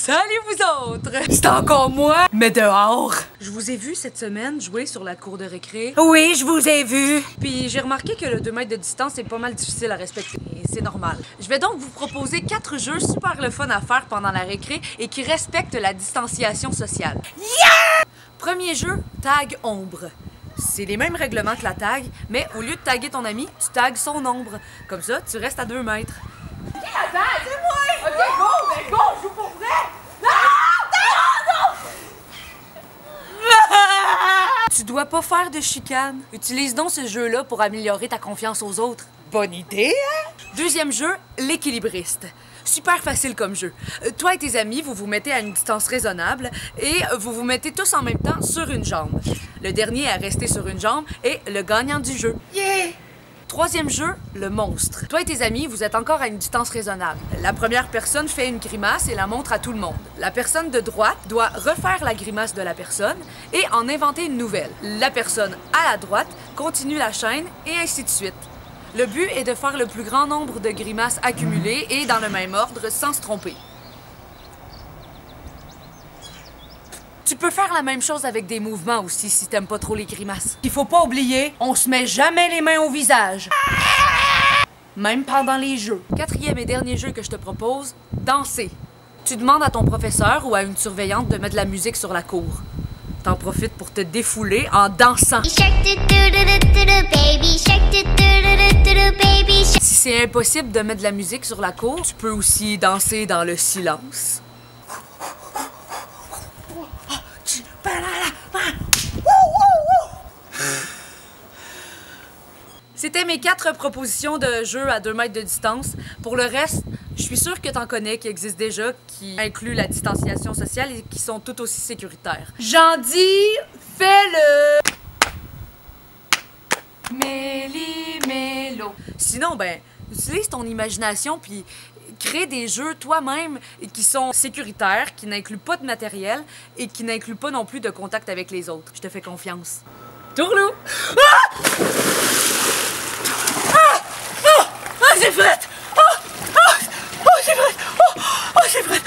Salut vous autres! C'est encore moi, mais dehors! Je vous ai vu cette semaine jouer sur la cour de récré. Oui, je vous ai vu! Puis j'ai remarqué que le 2 mètres de distance est pas mal difficile à respecter. Et c'est normal. Je vais donc vous proposer 4 jeux super le fun à faire pendant la récré et qui respectent la distanciation sociale. Yeah! Premier jeu, tag ombre. C'est les mêmes règlements que la tag, mais au lieu de taguer ton ami, tu tagues son ombre. Comme ça, tu restes à 2 mètres. Qui la tag? C'est moi! Ok, go! Ben go! Je joue pour vrai! Tu dois pas faire de chicane. Utilise donc ce jeu-là pour améliorer ta confiance aux autres. Bonne idée, hein? Deuxième jeu, l'équilibriste. Super facile comme jeu. Toi et tes amis, vous vous mettez à une distance raisonnable et vous vous mettez tous en même temps sur une jambe. Le dernier à rester sur une jambe est le gagnant du jeu. Yeah! Troisième jeu, le monstre. Toi et tes amis, vous êtes encore à une distance raisonnable. La première personne fait une grimace et la montre à tout le monde. La personne de droite doit refaire la grimace de la personne et en inventer une nouvelle. La personne à la droite continue la chaîne et ainsi de suite. Le but est de faire le plus grand nombre de grimaces accumulées et dans le même ordre sans se tromper. Tu peux faire la même chose avec des mouvements aussi si t'aimes pas trop les grimaces. Il faut pas oublier, on se met jamais les mains au visage. Même pendant les jeux. Quatrième et dernier jeu que je te propose, danser. Tu demandes à ton professeur ou à une surveillante de mettre de la musique sur la cour. T'en profites pour te défouler en dansant. Si c'est impossible de mettre de la musique sur la cour, tu peux aussi danser dans le silence. C'était mes 4 propositions de jeux à 2 mètres de distance. Pour le reste, je suis sûre que t'en connais qui existent déjà, qui incluent la distanciation sociale et qui sont tout aussi sécuritaires. J'en dis, fais-le! Méli-mélo. Sinon, ben, utilise ton imagination puis crée des jeux toi-même qui sont sécuritaires, qui n'incluent pas de matériel et qui n'incluent pas non plus de contact avec les autres. Je te fais confiance. Tourlou! Ah! J'ai frette! J'ai frette! J'ai frette!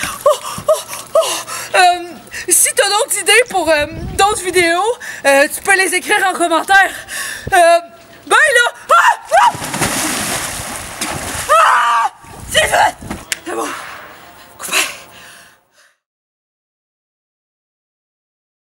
Si t'as d'autres idées pour d'autres vidéos, tu peux les écrire en commentaire. Ben là! J'ai frette! C'est bon!